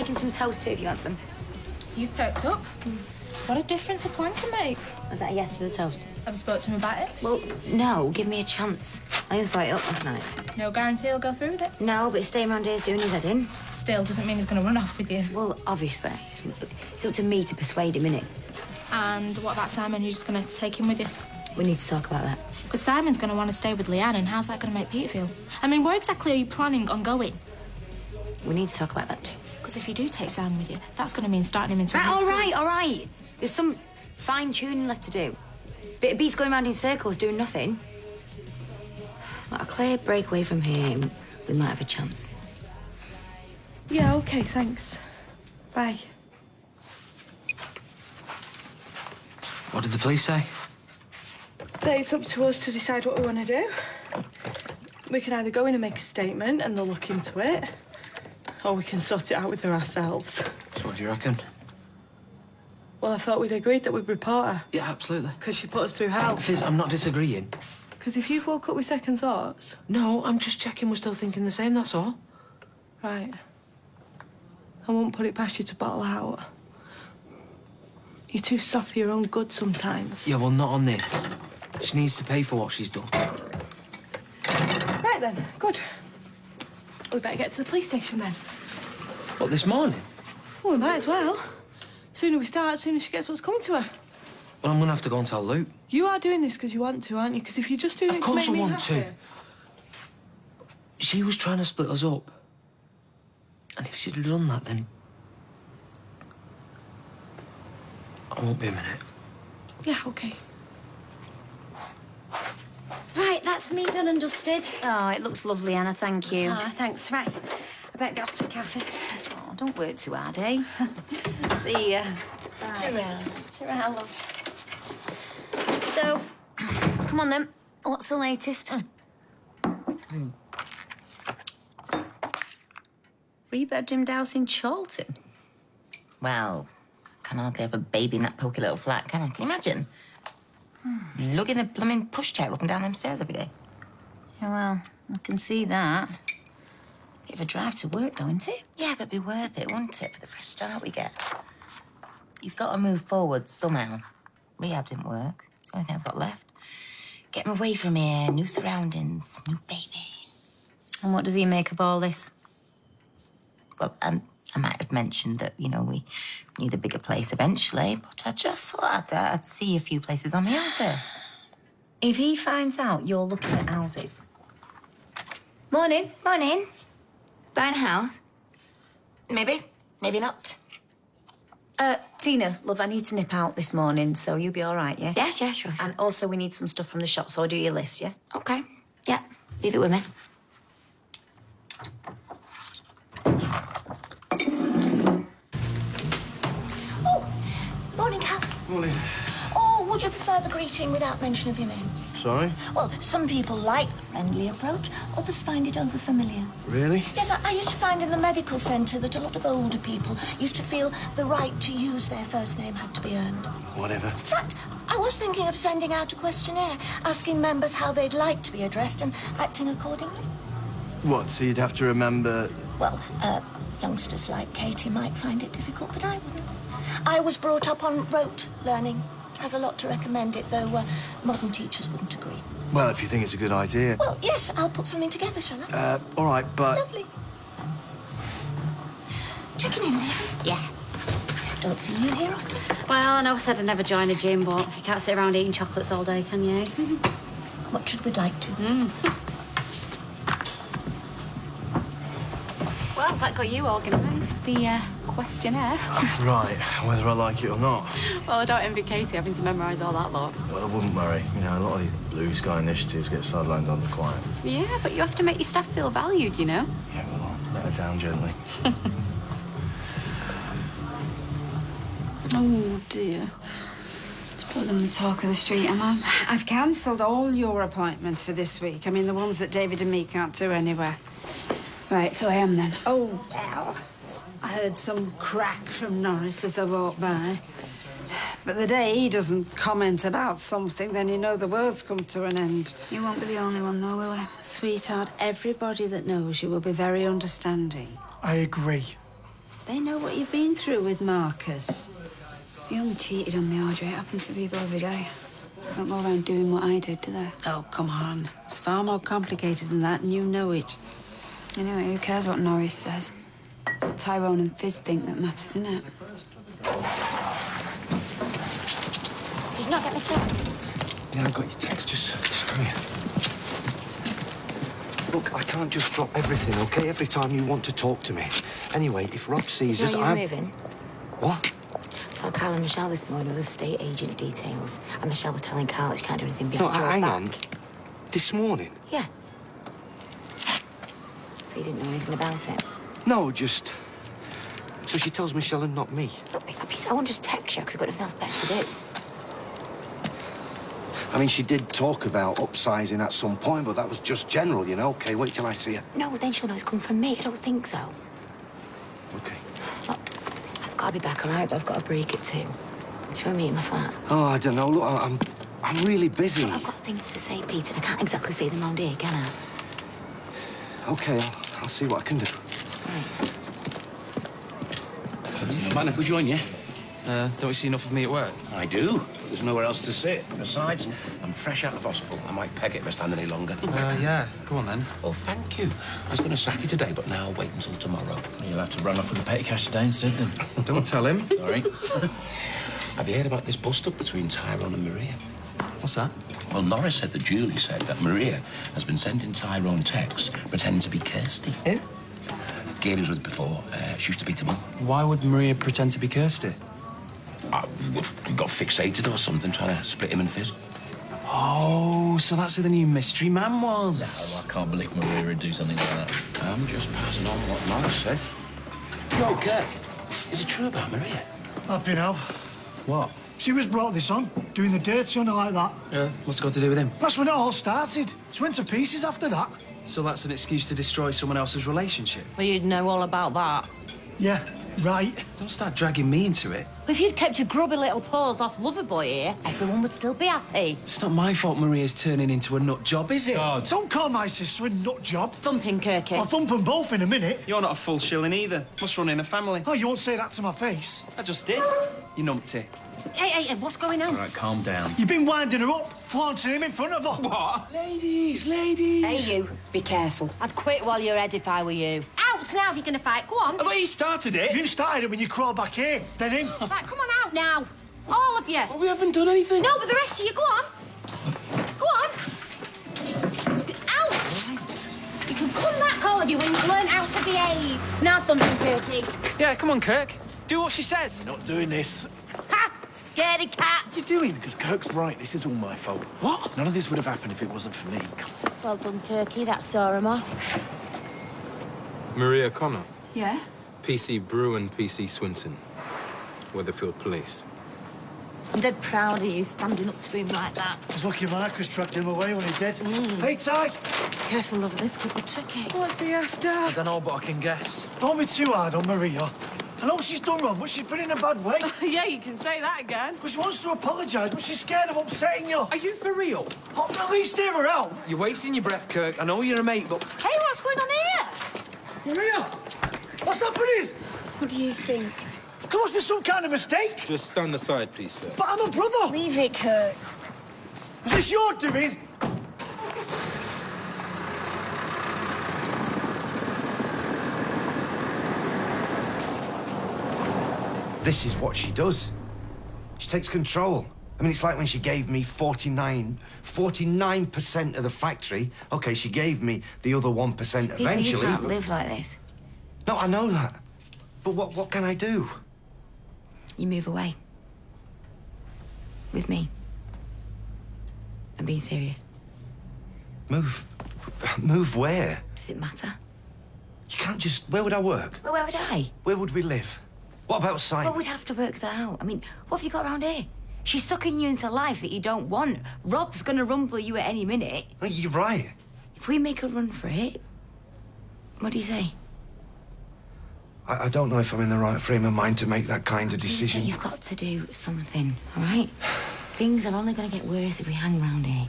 making some toast too if you want some. You've perked up. What a difference a plan can make. Was that a yes to the toast? Have you spoke to him about it? Well, no, give me a chance. I didn't throw it up last night. No guarantee he'll go through with it? No, but staying around here is doing his head in. Still doesn't mean he's going to run off with you. Well, obviously. It's up to me to persuade him, innit? And what about Simon? You're just going to take him with you? We need to talk about that. Because Simon's going to want to stay with Leanne, and how's that going to make Peter feel? I mean, where exactly are you planning on going? We need to talk about that too. Because if you do take Simon with you, that's going to mean starting him into Right, all right. There's some fine-tuning left to do. Bit of beats going around in circles, doing nothing. Like a clear breakaway from here, we might have a chance. Yeah, OK, thanks. Bye. What did the police say? That it's up to us to decide what we want to do. We can either go in and make a statement and they'll look into it, or we can sort it out with her ourselves. So what do you reckon? Well, I thought we'd agreed that we'd report her. Yeah, absolutely. Because she put us through hell. Fizz, I'm not disagreeing. Because if you've woke up with second thoughts... No, I'm just checking we're still thinking the same, that's all. Right. I won't put it past you to bottle out. You're too soft for your own good sometimes. Yeah, well, not on this. She needs to pay for what she's done. Right then, good. We better get to the police station then. What, this morning? Well, we might as well. Sooner we start, sooner she gets what's coming to her. Well, I'm gonna have to go and tell Luke. You are doing this because you want to, aren't you? Because if you just do it Of course to I make me want happy... to. She was trying to split us up. And if she'd have done that, then... I won't be a minute. Yeah, OK. Right, that's me done and dusted. Oh, it looks lovely, Anna, thank you. Ah, thanks. Right. I better get off to the cafe. Oh, don't work too hard, eh? See ya. Ta-ra, loves. So, come on then. What's the latest? Three-bedroomed house in Charlton. Well, can hardly have a baby in that poky little flat, can I? Can you imagine? Lugging the blooming pushchair up and down them stairs every day. Yeah, well, I can see that. Bit of a drive to work, though, isn't it? Yeah, but it'd be worth it, wouldn't it, for the fresh start we get? He's got to move forward somehow. Rehab didn't work. It's the only thing I've got left. Get him away from here, new surroundings, new baby. And what does he make of all this? Well, I might have mentioned that, you know, we need a bigger place eventually, but I just thought I'd see a few places on my own first. If he finds out you're looking at houses... Morning. Morning. Buying a house? Maybe, maybe not. Tina, love, I need to nip out this morning, so you'll be all right, yeah? Yeah, sure. And also, we need some stuff from the shop, so I'll do your list, yeah? Okay. Yeah, leave it with me. Morning, Cal. Morning. Oh, would you prefer the greeting without mention of your name? Sorry? Well, some people like the friendly approach, others find it overfamiliar. Really? Yes, I used to find in the medical centre that a lot of older people used to feel the right to use their first name had to be earned. Whatever. In fact, I was thinking of sending out a questionnaire, asking members how they'd like to be addressed and acting accordingly. What, so you'd have to remember... Well, youngsters like Katie might find it difficult, but I wouldn't. I was brought up on rote learning. Has a lot to recommend it, though modern teachers wouldn't agree. Well, if you think it's a good idea... Well, yes, I'll put something together, shall I? all right, but... Lovely. Checking in, Liv? Yeah. Don't see you here often. Well, I know I said I'd never join a gym, but you can't sit around eating chocolates all day, can you? What should we like to? Well, that got you organised. The questionnaire. Right, whether I like it or not. Well, I don't envy Katie having to memorise all that lot. Well, I wouldn't worry. You know, a lot of these blue sky initiatives get sidelined on the quiet. Yeah, but you have to make your staff feel valued, you know? Yeah, well, I'll let her down gently. Oh, dear. To put them the talk of the street, Emma. I've cancelled all your appointments for this week. I mean, the ones that David and me can't do anywhere. Right, so I am then. Oh, well, I heard some crack from Norris as I walked by. But the day he doesn't comment about something, then you know the world's come to an end. You won't be the only one, though, will he? Sweetheart, everybody that knows you will be very understanding. I agree. They know what you've been through with Marcus. He only cheated on me, Audrey. It happens to people every day. They don't go around doing what I did, do they? Oh, come on. It's far more complicated than that, and you know it. Anyway, who cares what Norris says? It's what Tyrone and Fizz think that matters, isn't it? Did you not get my texts? Yeah, I got your text. Just come here. Look, I can't just drop everything, okay? Every time you want to talk to me. Anyway, if Rob sees us, You're I'm... moving. What? Saw Carl and Michelle this morning with estate agent details. And Michelle was telling Carl that she can't do anything behind No, your hang back. on. This morning? Yeah. So you didn't know anything about it? No, just... So she tells Michelle and not me. Look, Peter, I won't just text you because I've got nothing else better to do. I mean, she did talk about upsizing at some point, but that was just general, you know? Okay, wait till I see her. No, then she'll know it's come from me. I don't think so. Okay. Look, I've got to be back, all right? But I've got to break it too. Shall we meet in my flat? Oh, I don't know. Look, I'm really busy. I've got things to say, Peter. I can't exactly say them round here, can I? Okay, I'll see what I can do. Right. Man, I could join you. Don't you see enough of me at work? I do. There's nowhere else to sit. Besides, I'm fresh out of hospital. I might peg it if I stand any longer. Yeah. Go on, then. Well, thank you. I was going to sack you today, but now I'll wait until tomorrow. You'll have to run off with the petty cash today instead, then. Don't tell him. Sorry. Have you heard about this bust-up between Tyrone and Maria? What's that? Well, Norris said that Julie said that Maria has been sending Tyrone texts pretending to be Kirsty. Who? Gail was with before. She used to be to mum. Why would Maria pretend to be Kirsty? We got fixated or something, trying to split him and Fizz. Oh, so that's who the new mystery man was. No, I can't believe Maria would do something like that. I'm just passing on what Norris said. Yo, Kirk, is it true about Maria? Happy now. What? She was brought this on, doing the dirty on her like that. Yeah. What's it got to do with him? That's when it all started. She went to pieces after that. So that's an excuse to destroy someone else's relationship? Well, you'd know all about that. Yeah, right. Don't start dragging me into it. If you'd kept your grubby little paws off Loverboy here, everyone would still be happy. It's not my fault Maria's turning into a nut job, is it? God. Don't call my sister a nut job. Thumping Kirky. I'll thump them both in a minute. You're not a full shilling either. Must run in the family. Oh, you won't say that to my face. I just did. You numpty. Hey, what's going on? All right, calm down. You've been winding her up, flaunting him in front of her. What? Ladies! Hey, you, be careful. I'd quit while you're head if I were you. Out now if you're going to fight. Go on. I thought he started it. You started it when you crawled back here, then him. Right, come on out now. All of you. Well, we haven't done anything. No, but the rest of you, go on. Go on. Out. You can come back, all of you, when you've learned how to behave. Now, Thumping Kirky. Yeah, come on, Kirk. Do what she says. Not doing this. Ha! Scaredy cat. What are you doing? Because Kirk's right. This is all my fault. What? None of this would have happened if it wasn't for me. Come on. Well done, Kirky. That saw him off. Maria Connor, Yeah? PC Bruin, PC Swinton, Weatherfield Police. I'm dead proud of you standing up to him like that. I was lucky Marcus tracked him away when he did. Hey, Ty, Careful, love, this could be tricky. what's he after? I don't know, but I can guess. Don't be too hard on Maria. I know she's done wrong, but she's been in a bad way. Yeah, you can say that again. But she wants to apologise, but she's scared of upsetting you. Are you for real? Oh, at least hear her out. You're wasting your breath, Kirk. I know you're a mate, but... Hey, what's going on here? Maria, what's happening? What do you think? There must be some kind of mistake. Just stand aside, please, sir. But I'm a brother. Leave it, Kurt. Was this your doing? This is what she does. She takes control. I mean, it's like when she gave me 49% of the factory. Okay, she gave me the other 1% Peter, you eventually. can't live like this. No, I know that. But what can I do? You move away. With me. I'm being serious. Move where? Does it matter? You can't just... Where would I work? Well, where would I? Where would we live? What about Simon? Well, we'd have to work that out. I mean, what have you got around here? She's sucking you into life that you don't want. Rob's gonna rumble you at any minute. Oh, you're right. If we make a run for it, what do you say? I don't know if I'm in the right frame of mind to make that kind of decision. You've got to do something, all right? Things are only gonna get worse if we hang around here.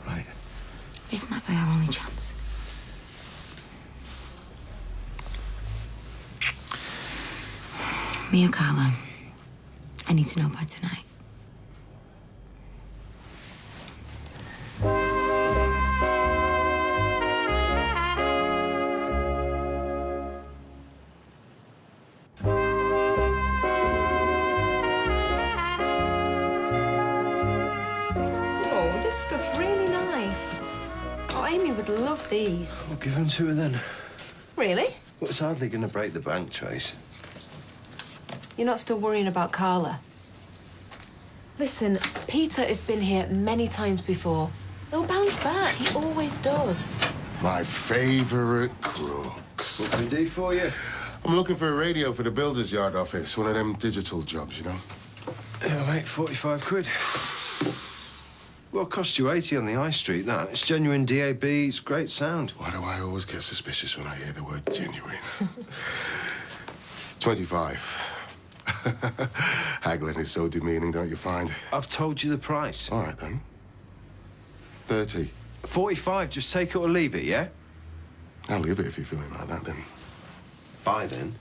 Right. This might be our only chance. Me or Carla? I need to know by tonight. Oh, this stuff's really nice. Oh, Amy would love these. I'll give them to her then. Really? Well, it's hardly going to break the bank, Trace. You're not still worrying about Carla? Listen, Peter has been here many times before. He'll bounce back. He always does. My favourite crooks. What can I do for you? I'm looking for a radio for the builder's yard office, one of them digital jobs, you know? Yeah, mate, 45 quid. Well, it cost you 80 on the high street, that. It's genuine DAB, it's great sound. Why do I always get suspicious when I hear the word genuine? 25. Haggling is so demeaning, don't you find? I've told you the price. All right, then. 30. 45, just take it or leave it, yeah? I'll leave it if you're feeling like that, then. Bye, then.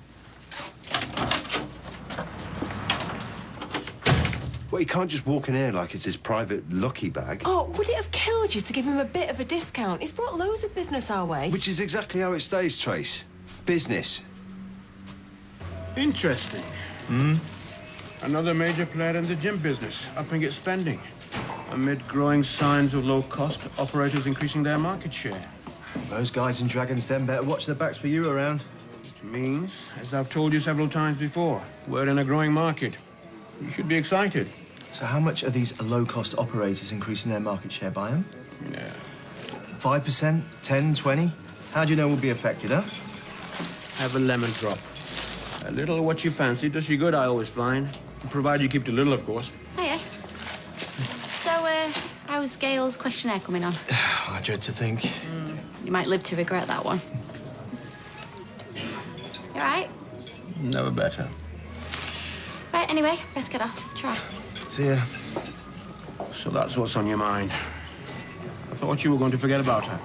Well, you can't just walk in here like it's his private lucky bag. Oh, would it have killed you to give him a bit of a discount? He's brought loads of business our way. Which is exactly how it stays, Trace. Business. Interesting. Another major player in the gym business, upping its spending. Amid growing signs of low-cost operators increasing their market share. Those guys in Dragon's Den better watch their backs for you around. Which means, as I've told you several times before, we're in a growing market. You should be excited. So how much are these low-cost operators increasing their market share by them? Yeah. 5%? 10, 20? How do you know we'll be affected, huh? Have a lemon drop. A little of what you fancy does you good, I always find. Provided you keep it little, of course. Hiya. So, how's Gail's questionnaire coming on? I dread to think. You might live to regret that one. You all right? Never better. Right, anyway, let's get off. Try. See ya. So that's what's on your mind. I thought you were going to forget about her.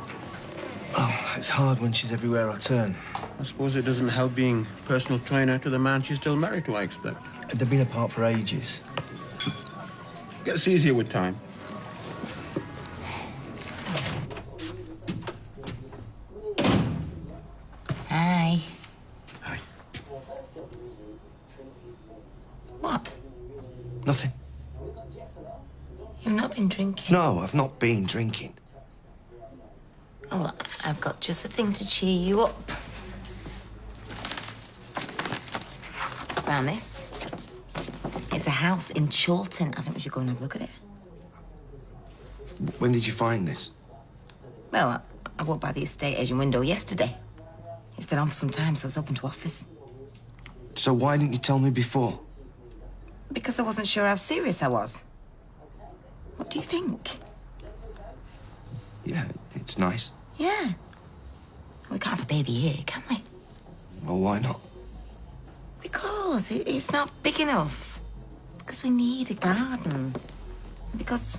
Oh, it's hard when she's everywhere I turn. I suppose it doesn't help being personal trainer to the man she's still married to, I expect. They've been apart for ages. Gets easier with time. Hi. Hi. What? Nothing. You've not been drinking? No, I've not been drinking. Oh, well, I've got just a thing to cheer you up. Found this. It's a house in Chorlton. I think we should go and have a look at it. When did you find this? Well, I walked by the estate agent window yesterday. It's been on for some time, so it's open to offers. So why didn't you tell me before? Because I wasn't sure how serious I was. What do you think? Yeah, it's nice. Yeah. We can't have a baby here, can we? Well, why not? Because it's not big enough. Because we need a garden. Because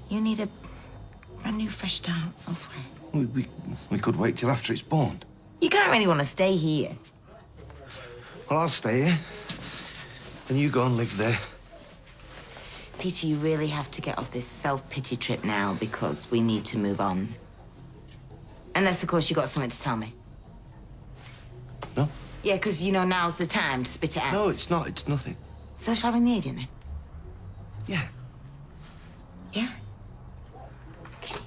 you need a brand new fresh start elsewhere. We could wait till after it's born. You can't really want to stay here. Well, I'll stay here. And you go and live there. Peter, you really have to get off this self-pity trip now because we need to move on. Unless, of course, you got something to tell me. No. Yeah, because, you know, now's the time to spit it out. No, it's not. It's nothing. So shall I ring the agent then? Yeah. Yeah? Okay.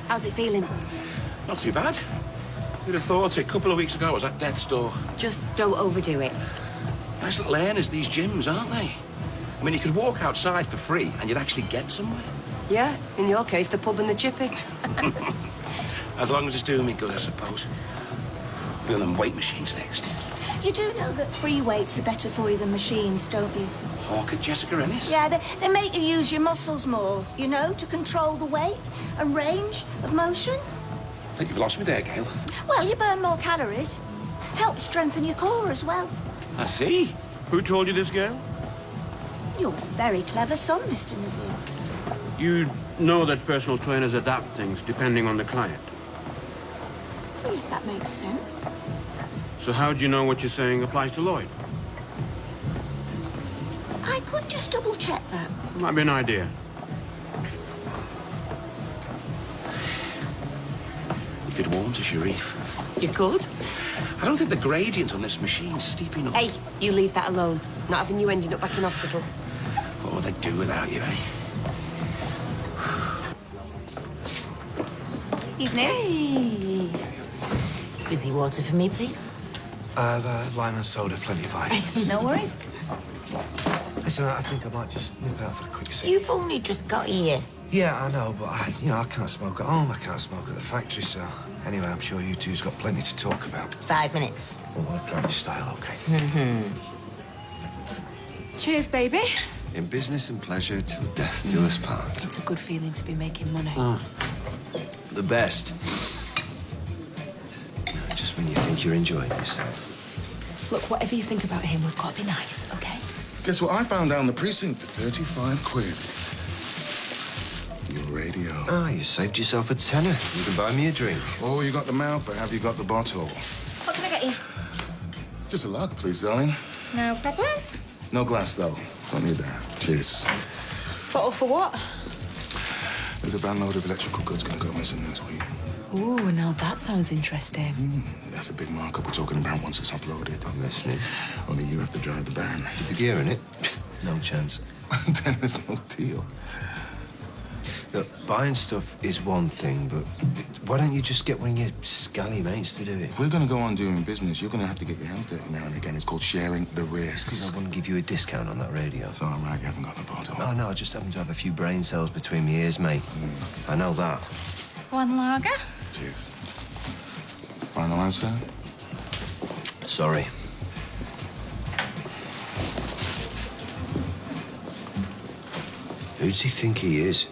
How's it feeling? Not too bad. You'd have thought it. A couple of weeks ago I was at death's door. Just don't overdo it. Nice little arenas, these gyms, aren't they? I mean, you could walk outside for free and you'd actually get somewhere. Yeah, in your case, the pub and the chippy. As long as it's doing me good, I suppose. Be on them weight machines next. You do know that free weights are better for you than machines, don't you? Hawk at Jessica Ennis? Yeah, they make you use your muscles more, you know, to control the weight and range of motion. I think you've lost me there, Gail. Well, you burn more calories. Helps strengthen your core as well. I see. Who told you this, Gail? You're a very clever son, Mr. Nazir. You know that personal trainers adapt things depending on the client. Yes, that makes sense. So how do you know what you're saying applies to Lloyd? I could just double-check that. Might be an idea. You could warn to Sharif. You could? I don't think the gradient on this machine's steep enough. Hey, you leave that alone. Not having you ending up back in hospital. What would they do without you, eh? Evening. Hey. Fizzy water for me, please. Lime and soda, plenty of ice. No worries. Listen, I think I might just nip out for a quick sip. You've only just got here. Yeah, I know, but I can't smoke at home. I can't smoke at the factory, so... Anyway, I'm sure you two's got plenty to talk about. 5 minutes. Oh, I'll grab your style, OK? Cheers, baby. In business and pleasure, till death do us part. It's a good feeling to be making money. The best. Just when you think you're enjoying yourself. Look, whatever you think about him, we've got to be nice, OK? Guess what I found down the precinct for 35 quid? Your radio. Oh, you saved yourself a tenner. You can buy me a drink. Oh, you got the mouth, but have you got the bottle? What can I get you? Just a lager, please, darling. No problem. No glass, though. Don't need that. Cheers. Bottle for what? There's a van load of electrical goods gonna go missing this week. Ooh, now that sounds interesting. That's a big markup we're talking about once it's offloaded. I'm listening. Only you have to drive the van. With the gear in it? No chance. Then there's no deal. Look, buying stuff is one thing, but why don't you just get one of your scally mates to do it? If we're gonna go on doing business, you're gonna have to get your hands dirty now and again. It's called sharing the risk. Because I wouldn't give you a discount on that radio. It's all right, you haven't got the bottle. Oh, no, I just happen to have a few brain cells between my ears, mate. I know that. One lager? Cheers. Final answer? Sorry. Who does he think he is?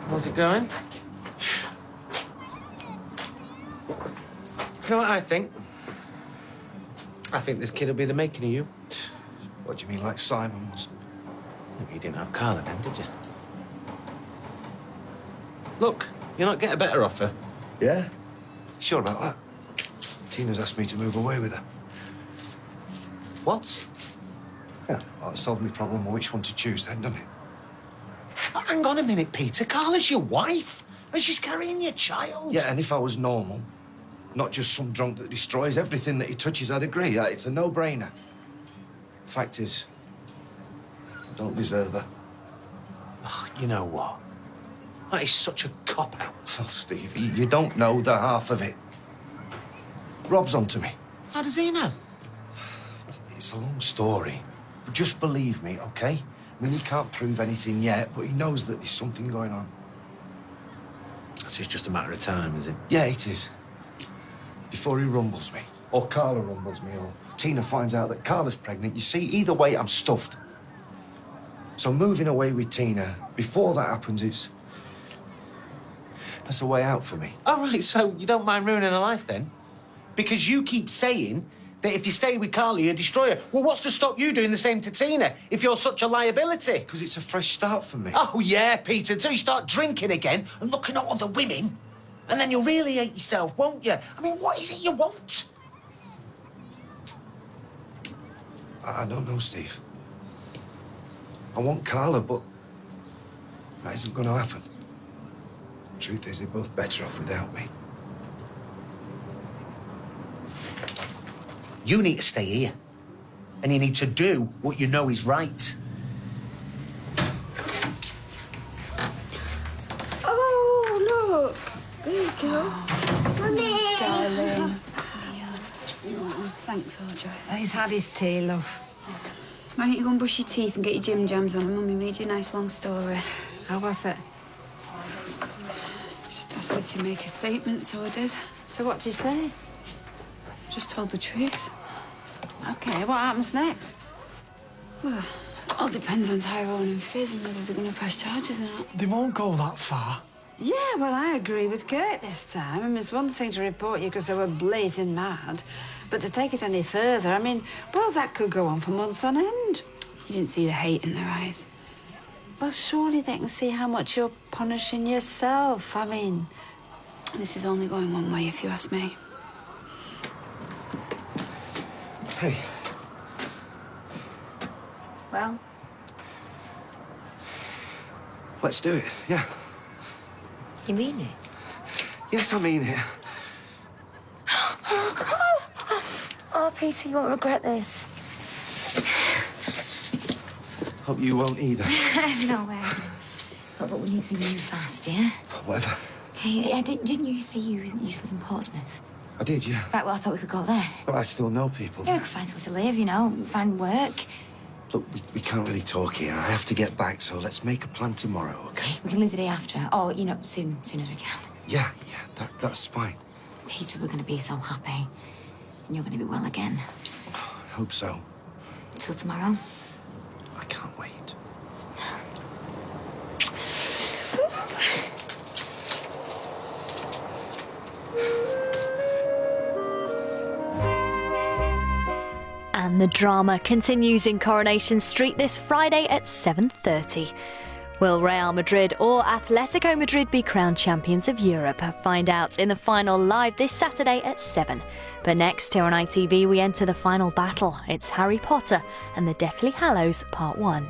How's it going? You know what I think? I think this kid will be the making of you. What do you mean, like Simon was? You didn't have Carla then, did you? Look, you're not getting a better offer. Yeah? Sure about that? Tina's asked me to move away with her. What? Yeah, well, that solved my problem of which one to choose then, doesn't it? Hang on a minute, Peter. Carla's your wife, and she's carrying your child. Yeah, and if I was normal, not just some drunk that destroys everything that he touches, I'd agree. It's a no-brainer. Fact is, I don't deserve her. Oh, you know what? That is such a cop-out. Oh, Steve, you don't know the half of it. Rob's onto me. How does he know? It's a long story. Just believe me, OK? I mean, he can't prove anything yet, but he knows that there's something going on. So it's just a matter of time, is it? Yeah, it is. Before he rumbles me, or Carla rumbles me, or Tina finds out that Carla's pregnant. You see, either way, I'm stuffed. So moving away with Tina, before that happens, that's a way out for me. All right, so you don't mind ruining her life, then? Because you keep saying that if you stay with Carla, you destroy her. Well, what's to stop you doing the same to Tina if you're such a liability? Because it's a fresh start for me. Oh, yeah, Peter, until you start drinking again and looking at other women, and then you'll really hate yourself, won't you? I mean, what is it you want? I don't know, Steve. I want Carla, but that isn't going to happen. Truth is, they're both better off without me. You need to stay here, and you need to do what you know is right. Oh, look. There you go. Mummy! Darling. Thanks, Audrey. He's had his tea, love. Why don't you go and brush your teeth and get your gym jams on and Mummy read you a nice long story? How was it? Just asked me to make a statement, so I did. So what did you say? Just told the truth. OK, what happens next? Well, it all depends on Tyrone and Fizz and whether they're going to press charges or not. They won't go that far. Yeah, well, I agree with Kurt this time. I mean, it's one thing to report you because they were blazing mad, but to take it any further, I mean, well, that could go on for months on end. You didn't see the hate in their eyes. Well, surely they can see how much you're punishing yourself. I mean... This is only going one way, if you ask me. Hey. Well? Let's do it, yeah. You mean it? Yes, I mean it. Oh, Peter, you won't regret this. Hope you won't either. No way. But we need to move fast, yeah? Whatever. Hey, didn't you say you used to live in Portsmouth? I did, yeah. Right, well, I thought we could go there. But I still know people. Yeah, we could find somewhere to live, you know, find work. Look, we can't really talk here. I have to get back, so let's make a plan tomorrow, okay? We can leave the day after. Or, you know, soon as we can. Yeah, that's fine. Peter, we're going to be so happy. And you're going to be well again. I hope so. Till tomorrow. I can't wait. And the drama continues in Coronation Street this Friday at 7:30. Will Real Madrid or Atletico Madrid be crowned champions of Europe? Find out in the final live this Saturday at 7. But next here on ITV we enter the final battle. It's Harry Potter and the Deathly Hallows Part 1.